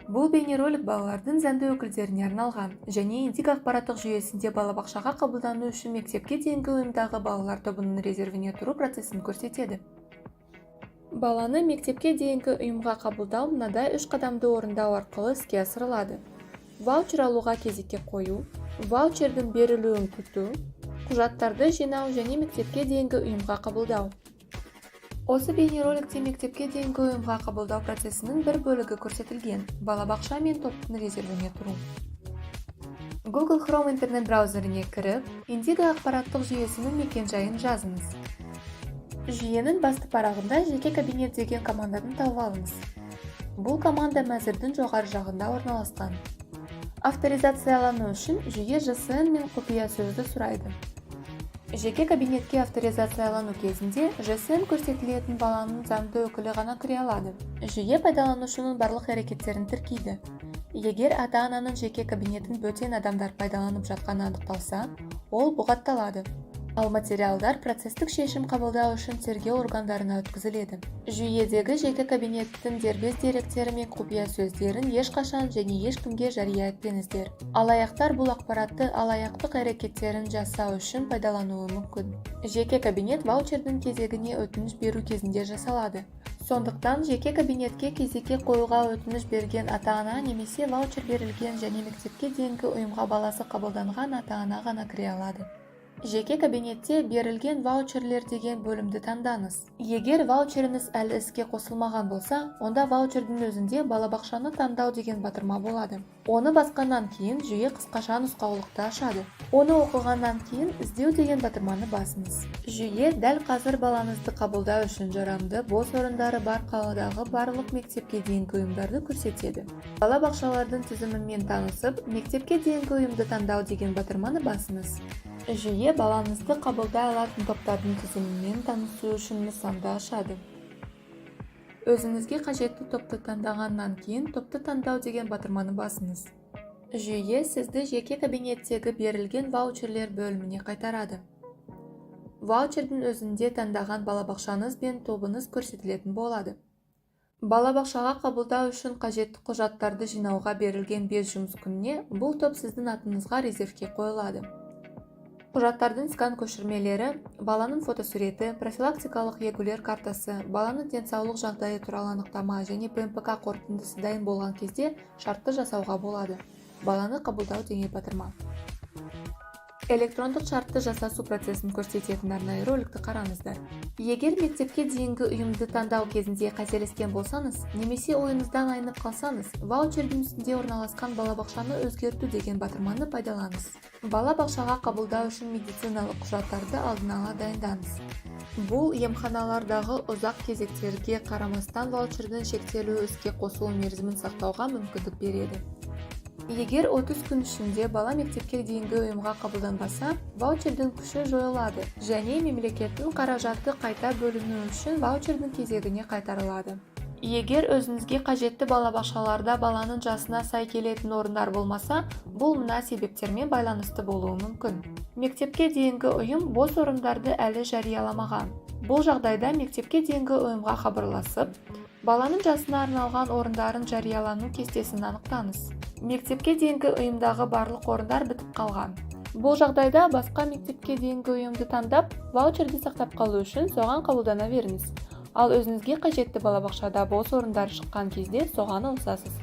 Бұл бейнеролик балалардың зәнді өкілдеріне арналған және индик ақпараттық жүйесінде балабақшаға қабылдану үшін мектепке дейінгі ұйымдағы балалар тобының резервіне тұру процесін көрсетеді. Баланы мектепке дейінгі ұйымға қабылдау мынадай 3 қадамды орындау арқылы іске асырылады. Ваучер алуға кезекке қою, ваучердің берілуін күту, құжаттарды жинау және мектепке дейінгі ұйымға қабылдау. Осы бейнероликте мектепке дейінгі ұйымға қабылдау процесінің бір бөлігі көрсетілген. Балабақша мен топтың резервіне тұру. Google Chrome интернет браузеріне кіріп, индик ақпараттық жүйесінің мекен-жайын жазыңыз. Жүйенің басты парағында жеке кабинет деген команданы тауып алыңыз. Бұл команда мәзірдің жоғары жағында орналасқан. Авторизациялану үшін жүйе JSON мен құпия сөзді сұрайды. Жеке кабинетке авторизациялану кезінде JSON көрсетілетін баланың заңды өкілі ғана кіре алады. Жүйе пайдаланушының барлық әрекеттерін тіркейді. Егер ата-ананың жеке кабинетін бөтен адамдар пайдаланып жатқаны анықталса, ол бұғатталады. Ал материалдар процестік шешім қабылдау үшін тергеу органдарына өткізіледі. Жүйедегі жеке кабинеттің дербес деректері мен құпия сөздерін ешқашан және ешкімге жария етпеңіздер. Алаяқтар бұл ақпаратты алаяқтық әрекеттерін жасау үшін пайдалануы мүмкін. Жеке кабинет ваучердің кезегіне өтініш беру кезінде жасалады. Сондықтан жеке кабинетке кезекке қоюға өтініш берген ата-ана немесе ваучер берілген және мектепке дейінгі ұйымға баласы қабылданған ата-ана ғана кіре алады. Жеке кабинетте берілген ваучерлер деген бөлімді таңдаңыз. Егер ваучеріңіз әлі іске қосылмаған болса, онда ваучердің өзінде балабақшаны таңдау деген батырма болады. Оны басқаннан кейін жүйе қысқаша нұсқаулықты ашады. Оны оқығаннан кейін іздеу деген батырманы басыңыз. Жүйе дәл қазір балаңызды қабылдау үшін жарамды бос орындары бар қаладағы барлық мектепке дейінгі ұйымдарды көрсетеді. Балабақшалардың тізімімен танысып, мектепке дейінгі ұйымды таңдау деген батырманы басыңыз. Жүйе балаңызды қабылдай алатын топтардың тізімімен танысу үшін нысанды ашады. Өзіңізге қажетті топты таңдағаннан кейін топты таңдау деген батырманы басыңыз. Жүйе сізді жеке кабинеттегі берілген ваучерлер бөліміне қайтарады. Ваучердің өзінде таңдаған балабақшаңыз бен тобыңыз көрсетілетін болады. Балабақшаға қабылдау үшін қажетті құжаттарды жинауға берілген 5 жұмыс күніне бұл топ сіздің атыңызға резервке қойылады. Құжаттардың скан көшірмелері, баланың фотосуреті, профилактикалық егулер картасы, баланың денсаулық жағдайы туралы анықтама және ПМПК қорытындысы дайын болған кезде шартты жасауға болады. Баланы қабылдау деген батырма. Электрондық шартты жасасу процесін көрсететін арнайы роликті қараңыздар. Егер мектепке дейінгі ұйымды таңдау кезінде қателескен болсаңыз, немесе ойыңыздан айнып қалсаңыз, ваучердің үстінде орналасқан балабақшаны өзгерту деген батырманы пайдаланыңыз. Балабақшаға қабылдау үшін медициналық құжаттарды алдын ала дайындаңыз. Бұл емханалардағы ұзақ кезектерге қарамастан ваучердің шектелуі іске қосылу мерзімін сақтауға мүмкіндік береді. Егер 30 күн ішінде бала мектепке дейінгі ұйымға қабылданбаса, ваучердің күші жойылады және мемлекеттің қаражаты қайта бөліну үшін ваучердің кезегіне қайтарылады. Егер өзіңізге қажетті балабақшаларда баланың жасына сай келетін орындар болмаса, бұл мына себептермен байланысты болуы мүмкін. Мектепке дейінгі ұйым бос орындарды әлі жарияламаған. Бұл жағдайда мектепке дейінгі ұйымға хабарласып, баланың жасына арналған орындарын жариялану кестесін анықтаңыз. Мектепке дейінгі ұйымдағы барлық орындар бітіп қалған. Бұл жағдайда басқа мектепке дейінгі ұйымды таңдап, ваучерді сақтап қалу үшін соған қабылдана беріңіз. Ал өзіңізге қажетті балабақшада бос орындар шыққан кезде соған ауысасыз.